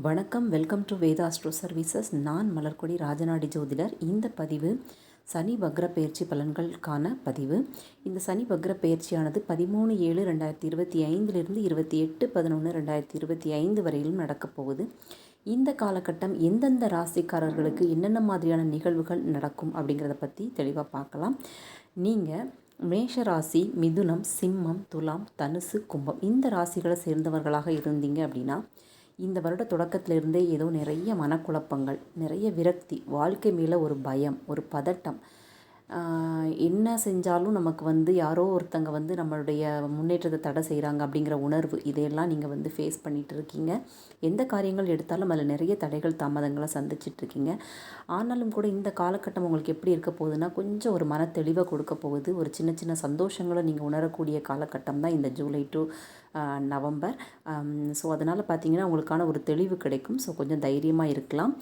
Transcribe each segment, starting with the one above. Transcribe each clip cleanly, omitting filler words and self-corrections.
வணக்கம். Welcome to Vedha Astro Services. நான் மலர்கொடி ராஜநாடி ஜோதிடர். இந்த பதிவு சனி வக்ர பயிற்சி பலன்களுக்கான பதிவு. இந்த சனி வக்ர பயிற்சியானது 13/7/2025 28/11/2025 வரையிலும் நடக்கப் போகுது. இந்த காலகட்டம் எந்தெந்த ராசிக்காரர்களுக்கு என்னென்ன மாதிரியான நிகழ்வுகள் நடக்கும் அப்படிங்கிறத பற்றி தெளிவாக பார்க்கலாம். நீங்கள் மேஷ ராசி, மிதுனம், சிம்மம், துலாம், தனுசு, கும்பம் இந்த ராசிகளை சேர்ந்தவர்களாக இருந்தீங்க அப்படின்னா இந்த வருட தொடக்கத்திலிருந்தே ஏதோ நிறைய மனக்குழப்பங்கள், நிறைய விரக்தி, வாழ்க்கை மேலே ஒரு பயம், ஒரு பதட்டம், என்ன செஞ்சாலும் நமக்கு யாரோ ஒருத்தங்க நம்மளுடைய முன்னேற்றத்தை தடை செய்கிறாங்க அப்படிங்கிற உணர்வு, இதையெல்லாம் நீங்கள் ஃபேஸ் பண்ணிகிட்டு இருக்கீங்க. எந்த காரியங்கள் எடுத்தாலும் அதில் நிறைய தடைகள் தாமதங்களை சந்திச்சிட்ருக்கீங்க. ஆனாலும் கூட இந்த காலகட்டம் உங்களுக்கு எப்படி இருக்க போகுதுன்னா, கொஞ்சம் ஒரு மன தெளிவை கொடுக்க போகுது. ஒரு சின்ன சின்ன சந்தோஷங்களை நீங்கள் உணரக்கூடிய காலகட்டம் தான் இந்த ஜூலை டு நவம்பர். ஸோ அதனால் பார்த்திங்கன்னா உங்களுக்கான ஒரு தெளிவு கிடைக்கும். ஸோ கொஞ்சம் தைரியமாக இருக்கலாம்.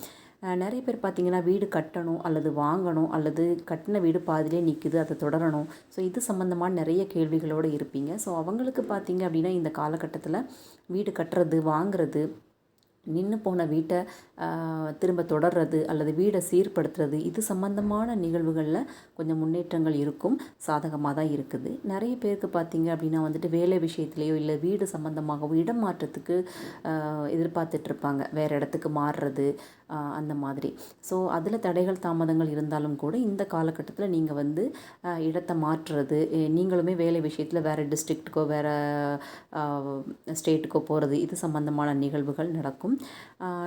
நிறைய பேர் பார்த்திங்கன்னா வீடு கட்டணும் அல்லது வாங்கணும், அல்லது கட்டின வீடு பாதிலே நிற்குது, அதை தொடரணும். ஸோ இது சம்மந்தமான நிறைய கேள்விகளோடு இருப்பீங்க. ஸோ அவங்களுக்கு பார்த்திங்க அப்படின்னா இந்த காலகட்டத்தில் வீடு கட்டுறது, வாங்குறது, நின்று போன வீட்டை திரும்ப தொடர்றது அல்லது வீடை சீர்படுத்துறது, இது சம்பந்தமான நிகழ்வுகளில் கொஞ்சம் முன்னேற்றங்கள் இருக்கும். சாதகமாக தான் இருக்குது. நிறைய பேருக்கு பார்த்திங்க அப்படின்னா வேலை விஷயத்துலையோ இல்லை வீடு சம்மந்தமாகவோ இடம் மாற்றத்துக்கு எதிர்பார்த்துட்ருப்பாங்க. வேறு இடத்துக்கு மாறுறது அந்த மாதிரி. ஸோ அதில் தடைகள் தாமதங்கள் இருந்தாலும் கூட இந்த காலகட்டத்தில் நீங்கள் இடத்தை மாற்றுறது, நீங்களுமே வேலை விஷயத்தில் வேறு டிஸ்ட்ரிக்ட்டுக்கோ வேறு ஸ்டேட்டுக்கோ போகிறது, இது சம்மந்தமான நிகழ்வுகள் நடக்கும்.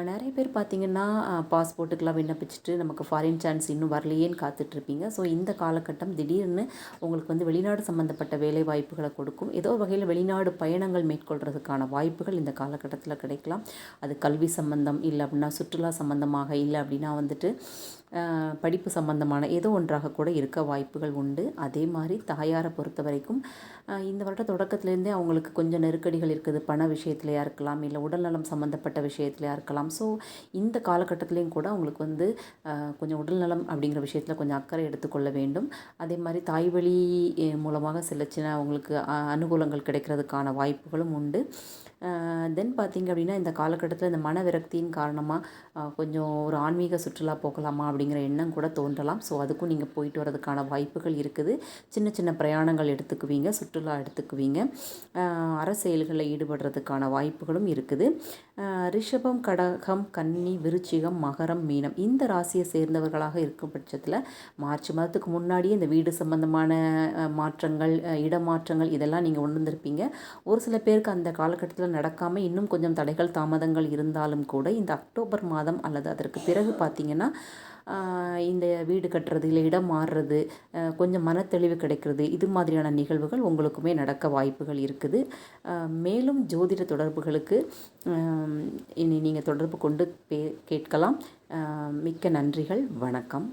நிறைய பேர் பார்த்திங்கன்னா பாஸ்போர்ட்டுக்கெலாம் விண்ணப்பிச்சுட்டு நமக்கு ஃபாரின் சான்ஸ் இன்னும் வரலையேன்னு காத்துட்ருப்பீங்க. ஸோ இந்த காலகட்டம் திடீர்னு உங்களுக்கு வெளிநாடு சம்மந்தப்பட்ட வேலை வாய்ப்புகளை கொடுக்கும். ஏதோ வகையில் வெளிநாடு பயணங்கள் மேற்கொள்கிறதுக்கான வாய்ப்புகள் இந்த காலகட்டத்தில் கிடைக்கலாம். அது கல்வி சம்பந்தம், இல்லை அப்படின்னா சுற்றுலா சம்பந்தமாக, இல்லை அப்படின்னா படிப்பு சம்பந்தமான ஏதோ ஒன்றாக கூட இருக்க வாய்ப்புகள் உண்டு. அதே மாதிரி தாயாரை பொறுத்த வரைக்கும் இந்த வருட தொடக்கத்துலேருந்தே அவங்களுக்கு கொஞ்சம் நெருக்கடிகள் இருக்குது. பண விஷயத்துலையாக இருக்கலாம், இல்லை உடல்நலம் சம்மந்தப்பட்ட விஷயத்துலையாக இருக்கலாம். ஸோ இந்த காலகட்டத்துலேயும் கூட அவங்களுக்கு கொஞ்சம் உடல்நலம் அப்படிங்கிற விஷயத்தில் கொஞ்சம் அக்கறை எடுத்துக்கொள்ள வேண்டும். அதே மாதிரி தாய்வழி மூலமாக சில சின்ன அவங்களுக்கு அனுகூலங்கள் கிடைக்கிறதுக்கான வாய்ப்புகளும் உண்டு. தென் பார்த்திங்க அப்படின்னா இந்த காலகட்டத்தில் இந்த மன விரக்தியின் காரணமாக கொஞ்சம் ஒரு ஆன்மீக சுற்றுலா போகலாமா அப்படிங்கிற எண்ணம் கூட தோன்றலாம். ஸோ அதுக்கும் நீங்கள் போயிட்டு வரதுக்கான வாய்ப்புகள் இருக்குது. சின்ன சின்ன பிரயாணங்கள் எடுத்துக்குவீங்க, சுற்றுலா எடுத்துக்குவீங்க. அரசியல்களில் ஈடுபடுறதுக்கான வாய்ப்புகளும் இருக்குது. ரிஷபம், கடகம், கன்னி, விருச்சிகம், மகரம், மீனம் இந்த ராசியை சேர்ந்தவர்களாக இருக்கும் பட்சத்தில் மார்ச் மாதத்துக்கு முன்னாடியே இந்த வீடு சம்பந்தமான மாற்றங்கள், இடமாற்றங்கள் இதெல்லாம் நீங்கள் உணர்ந்திருப்பீங்க. ஒரு சில பேருக்கு அந்த காலகட்டத்தில் நடக்காமல் இன்னும் கொஞ்சம் தடைகள் தாமதங்கள் இருந்தாலும் கூட இந்த அக்டோபர் மாதம் அல்லது அதற்கு பிறகு பார்த்திங்கன்னா இந்த வீடு கட்டுறது, இல்லை இடம் மாறுறது, கொஞ்சம் மனத்தெளிவு கிடைக்கிறது, இது மாதிரியான நிகழ்வுகள் உங்களுக்குமே நடக்க வாய்ப்புகள் இருக்குது. மேலும் ஜோதிட தொடர்புகளுக்கு இனி நீங்கள் தொடர்பு கொண்டு கேட்கலாம். மிக்க நன்றிகள். வணக்கம்.